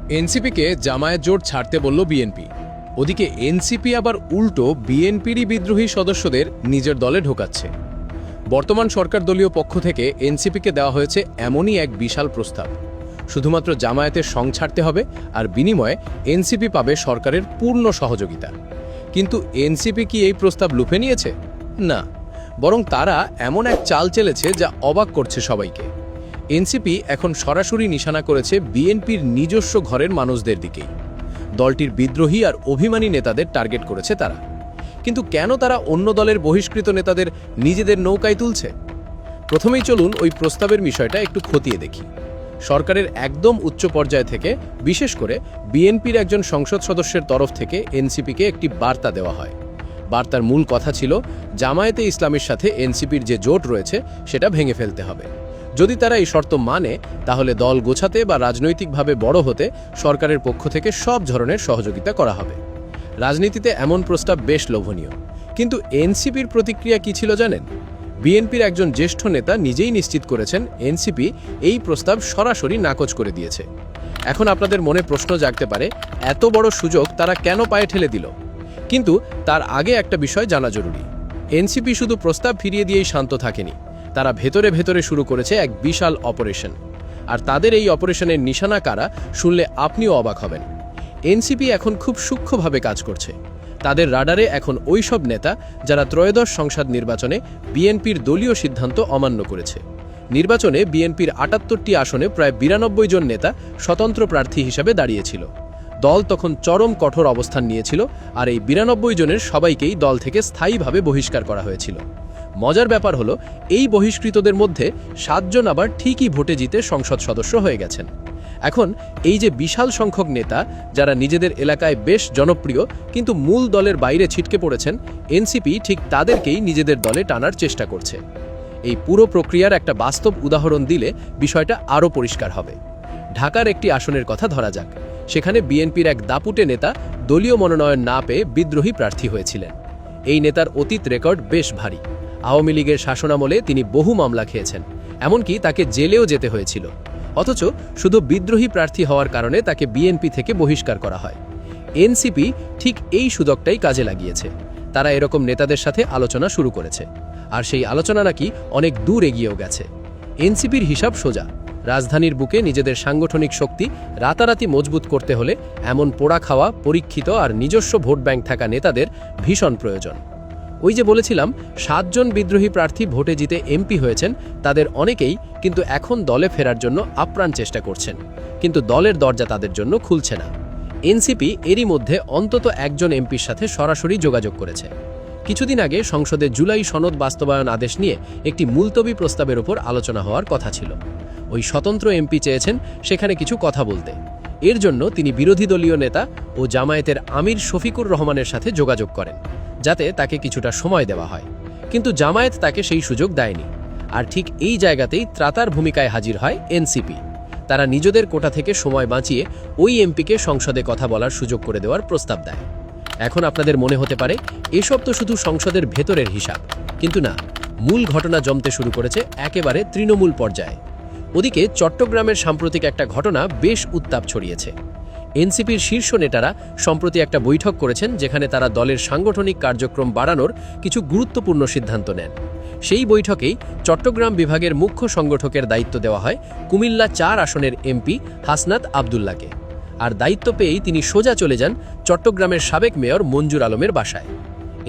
এনসিপিকে জামায়াত জোট ছাড়তে বলল বিএনপি। ওদিকে এনসিপি আবার উল্টো বিএনপিরই বিদ্রোহী সদস্যদের নিজের দলে ঢোকাচ্ছে। বর্তমান সরকার দলীয় পক্ষ থেকে এনসিপিকে দেওয়া হয়েছে এমনই এক বিশাল প্রস্তাব। শুধুমাত্র জামায়াতের সং ছাড়তে হবে, আর বিনিময়ে এনসিপি পাবে সরকারের পূর্ণ সহযোগিতা। কিন্তু এনসিপি কি এই প্রস্তাব লুফে নিয়েছে? না, বরং তারা এমন এক চাল চেলেছে যা অবাক করছে সবাইকে। এনসিপি এখন সরাসরি নিশানা করেছে বিএনপির নিজস্ব ঘরের মানুষদের দিকেই। দলটির বিদ্রোহী আর অভিমানী নেতাদের টার্গেট করেছে তারা। কিন্তু কেন তারা অন্য দলের বহিষ্কৃত নেতাদের নিজেদের নৌকায় তুলছে? প্রথমেই চলুন ওই প্রস্তাবের বিষয়টা একটু খতিয়ে দেখি। সরকারের একদম উচ্চ পর্যায় থেকে, বিশেষ করে বিএনপির একজন সংসদ সদস্যের তরফ থেকে এনসিপিকে একটি বার্তা দেওয়া হয়। বার্তার মূল কথা ছিল জামায়াতে ইসলামের সাথে এনসিপির যে জোট রয়েছে সেটা ভেঙে ফেলতে হবে। যদি তারা এই শর্ত মানে, তাহলে দল গোছাতে বা রাজনৈতিকভাবে বড় হতে সরকারের পক্ষ থেকে সব ধরনের সহযোগিতা করা হবে। রাজনীতিতে এমন প্রস্তাব বেশ লোভনীয়, কিন্তু এনসিপির প্রতিক্রিয়া কী ছিল জানেন? বিএনপির একজন জ্যেষ্ঠ নেতা নিজেই নিশ্চিত করেছেন এনসিপি এই প্রস্তাব সরাসরি নাকচ করে দিয়েছে। এখন আপনাদের মনে প্রশ্ন জাগতে পারে, এত বড় সুযোগ তারা কেন পায়ে ঠেলে দিল? কিন্তু তার আগে একটা বিষয় জানা জরুরি। এনসিপি শুধু প্রস্তাব ফিরিয়ে দিয়েই শান্ত থাকেনি, তারা ভেতরে ভেতরে শুরু করেছে এক বিশাল অপারেশন। আর তাদের এই অপারেশনের নিশানা কারা, শুনলে আপনিও অবাক হবেন। এনসিপি এখন খুব সূক্ষ্মভাবে কাজ করছে। তাদের রাডারে এখন ওই সব নেতা যারা ত্রয়োদশ সংসদ নির্বাচনে বিএনপির দলীয় সিদ্ধান্ত অমান্য করেছে। নির্বাচনে বিএনপির ৭৮টি আসনে প্রায় ৯২ জন নেতা স্বতন্ত্র প্রার্থী হিসাবে দাঁড়িয়েছিল। দল তখন চরম কঠোর অবস্থান নিয়েছিল, আর এই ৯২ জনের সবাইকেই দল থেকে স্থায়ীভাবে বহিষ্কার করা হয়েছিল। মজার ব্যাপার হলো, এই বহিষ্কৃতদের মধ্যে ৭ জন আবার ঠিকই ভোটে জিতে সংসদ সদস্য হয়ে গেছেন। এখন এই যে বিশাল সংখ্যক নেতা যারা নিজেদের এলাকায় বেশ জনপ্রিয় কিন্তু মূল দলের বাইরে ছিটকে পড়েছেন, এনসিপি ঠিক তাদেরকেই নিজেদের দলে টানার চেষ্টা করছে। এই পুরো প্রক্রিয়ার একটা বাস্তব উদাহরণ দিলে বিষয়টা আরও পরিষ্কার হবে। ঢাকার একটি আসনের কথা ধরা যাক। সেখানে বিএনপির এক দাপুটে নেতা দলীয় মনোনয়ন না পেয়ে বিদ্রোহী প্রার্থী হয়েছিলেন। এই নেতার অতীত রেকর্ড বেশ ভারী। আওয়ামী লীগের শাসনামলে তিনি বহু মামলা খেয়েছেন, এমনকি তাকে জেলেও যেতে হয়েছিল। অথচ শুধু বিদ্রোহী প্রার্থী হওয়ার কারণে তাকে বিএনপি থেকে বহিষ্কার করা হয়। এনসিপি ঠিক এই সুযোগটাই কাজে লাগিয়েছে। তারা এরকম নেতাদের সাথে আলোচনা শুরু করেছে, আর সেই আলোচনা নাকি অনেক দূর এগিয়েও গেছে। এনসিপির হিসাব সোজা। রাজধানীর বুকে নিজেদের সাংগঠনিক শক্তি রাতারাতি মজবুত করতে হলে এমন পোড়া খাওয়া, পরীক্ষিত আর নিজস্ব ভোট ব্যাংক থাকা নেতাদের ভীষণ প্রয়োজন। ওই যে বলেছিলাম, ৭ জন বিদ্রোহী প্রার্থী ভোটে জিতে এমপি হয়েছেন, তাদের অনেকেই কিন্তু এখন দলে ফেরার জন্য আপ্রাণ চেষ্টা করছেন, কিন্তু দলের দরজা তাদের জন্য খুলছে না। এনসিপি এরই মধ্যে অন্তত একজন এমপির সাথে সরাসরি যোগাযোগ করেছে। কিছুদিন আগে সংসদে জুলাই সনদ বাস্তবায়ন আদেশ নিয়ে একটি মুলতবি প্রস্তাবের ওপর আলোচনা হওয়ার কথা ছিল। ওই স্বতন্ত্র এমপি চেয়েছেন সেখানে কিছু কথা বলতে। এর জন্য তিনি বিরোধী দলীয় নেতা ও জামায়াতের আমির শফিকুর রহমানের সাথে যোগাযোগ করেন, যাতে তাকে কিছুটা সময় দেওয়া হয়। কিন্তু জামায়াত তাকে সেই সুযোগ দেয়নি। আর ঠিক এই জায়গাতেই ত্রাতার ভূমিকায় হাজির হয় এনসিপি। তারা নিজেদের কোটা থেকে সময় বাঁচিয়ে ওই এমপিকে সংসদে কথা বলার সুযোগ করে দেওয়ার প্রস্তাব দেয়। এখন আপনাদের মনে হতে পারে এসব তো শুধু সংসদের ভেতরের হিসাব, কিন্তু না, মূল ঘটনা জমতে শুরু করেছে একেবারে তৃণমূল পর্যায়ে। ওদিকে চট্টগ্রামের সাম্প্রতিক একটা ঘটনা বেশ উত্তাপ ছড়িয়েছে। এনসিপির শীর্ষ নেতারা সম্প্রতি একটা বৈঠক করেছেন, যেখানে তারা দলের সাংগঠনিক কার্যক্রম বাড়ানোর কিছু গুরুত্বপূর্ণ সিদ্ধান্ত নেন। সেই বৈঠকেই চট্টগ্রাম বিভাগের মুখ্য সংগঠকের দায়িত্ব দেওয়া হয় কুমিল্লা ৪ আসনের এমপি হাসনাত আবদুল্লাহকে। আর দায়িত্ব পেয়েই তিনি সোজা চলে যান চট্টগ্রামের সাবেক মেয়র মঞ্জুর আলমের বাসায়।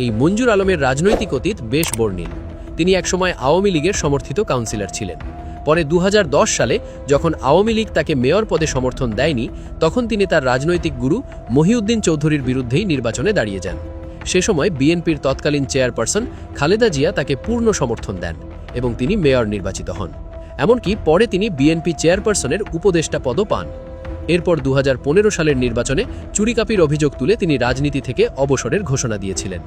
এই মঞ্জুর আলমের রাজনৈতিক অতীত বেশ বর্ণিল। তিনি একসময় আওয়ামী লীগের সমর্থিত কাউন্সিলর ছিলেন। পরে ২০১০ সালে যখন আওয়ামী লীগ তাকে মেয়র পদে সমর্থন দেয়নি, তখন তিনি তার রাজনৈতিক গুরু মহিউদ্দিন চৌধুরীর বিরুদ্ধেই নির্বাচনে দাঁড়িয়ে যান। সে সময় বিএনপির তৎকালীন চেয়ারপারসন খালেদা জিয়া তাকে পূর্ণ সমর্থন দেন এবং তিনি মেয়র নির্বাচিত হন। এমনকি পরে তিনি বিএনপি চেয়ারপারসনের উপদেষ্টা পদও পান। এরপর ২০১৫ সালের নির্বাচনে চুরিকাপির অভিযোগ তুলে তিনি রাজনীতি থেকে অবসরের ঘোষণা দিয়েছিলেন।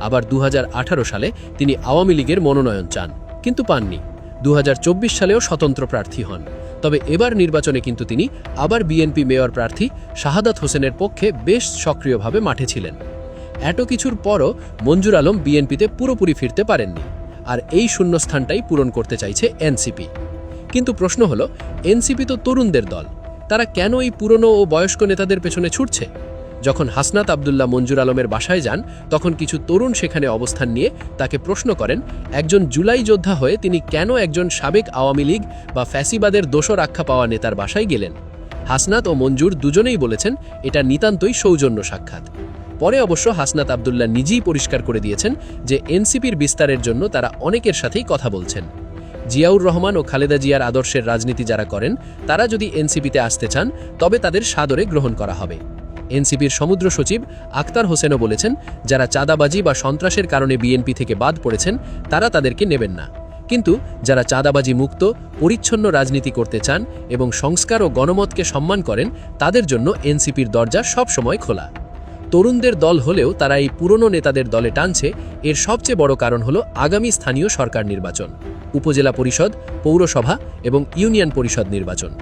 আবার ২০১৮ সালে তিনি আওয়ামী লীগের মনোনয়ন চান, কিন্তু পাননি। ২০২৪ সালেও স্বতন্ত্র প্রার্থী হন। তবে এবার নির্বাচনে কিন্তু তিনি আবার বিএনপি মেয়র প্রার্থী শাহাদাত হোসেনের পক্ষে বেশ সক্রিয়ভাবে মাঠে ছিলেন। এত কিছুর পরও মঞ্জুর আলম বিএনপিতে পুরোপুরি ফিরতে পারেননি, আর এই শূন্যস্থানটাই পূরণ করতে চাইছে এনসিপি। কিন্তু প্রশ্ন হলো, এনসিপি তো তরুণদের দল, তারা কেন এই পুরনো ও বয়স্ক নেতাদের পেছনে ছুটছে? যখন হাসনাত আবদুল্লাহ মঞ্জুর আলমের বাসায় যান, তখন কিছু তরুণ সেখানে অবস্থান নিয়ে তাকে প্রশ্ন করেন, একজন জুলাই যোদ্ধা হয়ে তিনি কেন একজন সাবেক আওয়ামী লীগ বা ফ্যাসিবাদের দোসর আখ্যা পাওয়া নেতার বাসায় গেলেন? হাসনাত ও মঞ্জুর দুজনেই বলেছেন এটা নিতান্তই সৌজন্য সাক্ষাৎ। পরে অবশ্য হাসনাত আবদুল্লাহ নিজেই পরিষ্কার করে দিয়েছেন যে এনসিপির বিস্তারের জন্য তারা অনেকের সাথেই কথা বলছেন। জিয়াউর রহমান ও খালেদা জিয়ার আদর্শের রাজনীতি যারা করেন, তারা যদি এনসিপিতে আসতে চান তবে তাদের সাদরে গ্রহণ করা হবে। এনসিপির সমুদ্র সচিব আক্তার হোসেনও বলেছেন, যারা চাঁদাবাজি বা সন্ত্রাসের কারণে বিএনপি থেকে বাদ পড়েছেন তারা তাদেরকে নেবেন না, কিন্তু যারা চাঁদাবাজি মুক্ত পরিচ্ছন্ন রাজনীতি করতে চান এবং সংস্কার ও গণমতকে সম্মান করেন তাদের জন্য এনসিপির দরজা সবসময় খোলা। তরুণদের দল হলেও তারা এই পুরনো নেতাদের দলে টানছে, এর সবচেয়ে বড় কারণ হলো আগামী স্থানীয় সরকার নির্বাচন, উপজেলা পরিষদ, পৌরসভা এবং ইউনিয়ন পরিষদ নির্বাচন।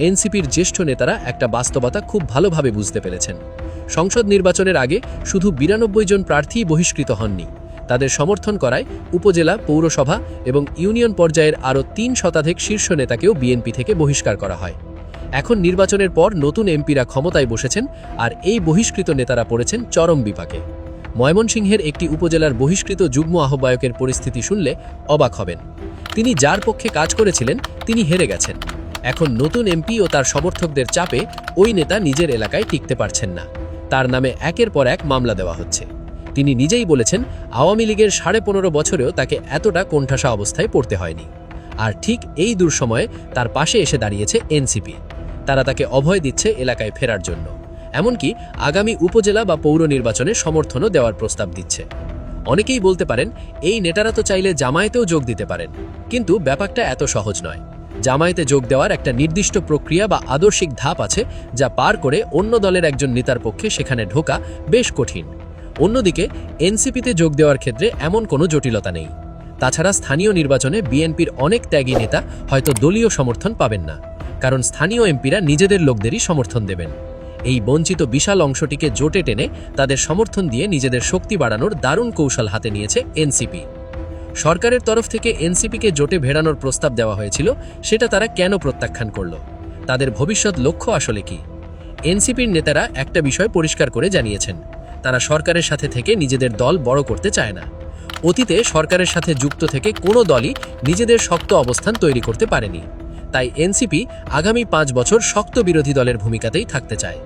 এনসিপির জ্যেষ্ঠ নেতারা একটা বাস্তবতা খুব ভালোভাবে বুঝতে পেরেছেন। সংসদ নির্বাচনের আগে শুধু 92 জন প্রার্থীই বহিষ্কৃত হননি, তাদের সমর্থন করায় উপজেলা, পৌরসভা এবং ইউনিয়ন পর্যায়ের আরও 3 শতাধিক শীর্ষ নেতাকেও বিএনপি থেকে বহিষ্কার করা হয়। এখন নির্বাচনের পর নতুন এমপিরা ক্ষমতায় বসেছেন আর এই বহিষ্কৃত নেতারা পড়েছেন চরম বিপাকে। ময়মনসিংহের একটি উপজেলার বহিষ্কৃত যুগ্ম আহ্বায়কের পরিস্থিতি শুনলে অবাক হবেন। তিনি যার পক্ষে কাজ করেছিলেন তিনি হেরে গেছেন। এখন নতুন এমপি ও তার সমর্থকদের চাপে ওই নেতা নিজের এলাকায় টিকতে পারছেন না, তার নামে একের পর এক মামলা দেওয়া হচ্ছে। তিনি নিজেই বলেছেন, আওয়ামী লীগের 15.5 বছরেও তাকে এতটা কোণঠাসা অবস্থায় পড়তে হয়নি। আর ঠিক এই দুঃসময়ে তার পাশে এসে দাঁড়িয়েছে এনসিপি। তারা তাকে অভয় দিচ্ছে এলাকায় ফেরার জন্য, এমনকি আগামী উপজেলা বা পৌর নির্বাচনে সমর্থনও দেওয়ার প্রস্তাব দিচ্ছে। অনেকেই বলতে পারেন, এই নেতারা তো চাইলে জামায়াতেও যোগ দিতে পারেন, কিন্তু ব্যাপারটা এত সহজ নয়। জামায়াতে যোগ দেওয়ার একটা নির্দিষ্ট প্রক্রিয়া বা আদর্শিক ধাপ আছে, যা পার করে অন্য দলের একজন নেতার পক্ষে সেখানে ঢোকা বেশ কঠিন। অন্যদিকে এনসিপিতে যোগ দেওয়ার ক্ষেত্রে এমন কোনো জটিলতা নেই। তাছাড়া স্থানীয় নির্বাচনে বিএনপির অনেক ত্যাগী নেতা হয়তো দলীয় সমর্থন পাবেন না, কারণ স্থানীয় এমপিরা নিজেদের লোকদেরই সমর্থন দেবেন। এই বঞ্চিত বিশাল অংশটিকে জোটে টেনে তাদের সমর্থন দিয়ে নিজেদের শক্তি বাড়ানোর দারুণ কৌশল হাতে নিয়েছে এনসিপি। সরকারের তরফ থেকে এনসিপিকে জোটে ভেড়ানোর প্রস্তাব দেওয়া হয়েছিল, সেটা তারা কেন প্রত্যাখ্যান করল? তাদের ভবিষ্যৎ লক্ষ্য আসলে কি? এনসিপির নেতারা একটা বিষয় পরিষ্কার করে জানিয়েছেন, তারা সরকারের সাথে থেকে নিজেদের দল বড় করতে চায় না। অতীতে সরকারের সাথে যুক্ত থেকে কোনো দলই নিজেদের শক্ত অবস্থান তৈরি করতে পারেনি। তাই এনসিপি আগামী 5 বছর শক্ত বিরোধী দলের ভূমিকাতেই থাকতে চায়।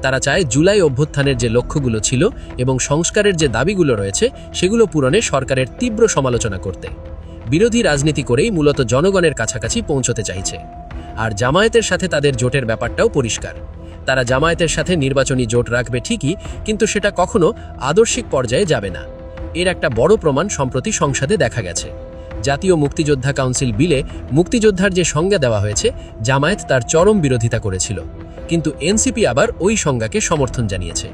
তারা চায় জুলাই অভ্যুত্থানের যে লক্ষ্যগুলো ছিল এবং সংস্কারের যে দাবিগুলো রয়েছে সেগুলো পূরণে সরকারের তীব্র সমালোচনা করতে। বিরোধী রাজনীতি করেই মূলত জনগণের কাছাকাছি পৌঁছতে চাইছে। আর জামায়াতের সাথে তাদের জোটের ব্যাপারটাও পরিষ্কার। তারা জামায়াতের সাথে নির্বাচনী জোট রাখবে ঠিকই, কিন্তু সেটা কখনো আদর্শিক পর্যায়ে যাবে না। এর একটা বড় প্রমাণ সম্প্রতি সংসদে দেখা গেছে। জাতীয় মুক্তিযোদ্ধা কাউন্সিল বিলে মুক্তিযোদ্ধার যে সংজ্ঞা দেওয়া হয়েছে, জামায়াত তার চরম বিরোধিতা করেছিল, কিন্তু এনসিপি আবার ওই সংজ্ঞাকে সমর্থন জানিয়েছে।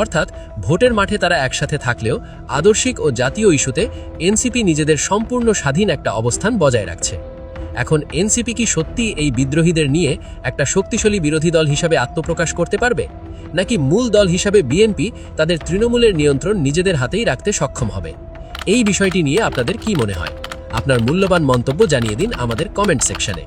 অর্থাৎ ভোটের মাঠে তারা একসাথে থাকলেও আদর্শিক ও জাতীয় ইস্যুতে এনসিপি নিজেদের সম্পূর্ণ স্বাধীন একটা অবস্থান বজায় রাখছে। এখন এনসিপি কি সত্যি এই বিদ্রোহীদের নিয়ে একটা শক্তিশালী বিরোধী দল হিসাবে আত্মপ্রকাশ করতে পারবে, নাকি মূল দল হিসাবে বিএনপি তাদের তৃণমূলের নিয়ন্ত্রণ নিজেদের হাতেই রাখতে সক্ষম হবে? এই বিষয়টি নিয়ে আপনাদের কি মনে হয়? আপনার মূল্যবান মন্তব্য জানিয়ে দিন আমাদের কমেন্ট সেকশনে।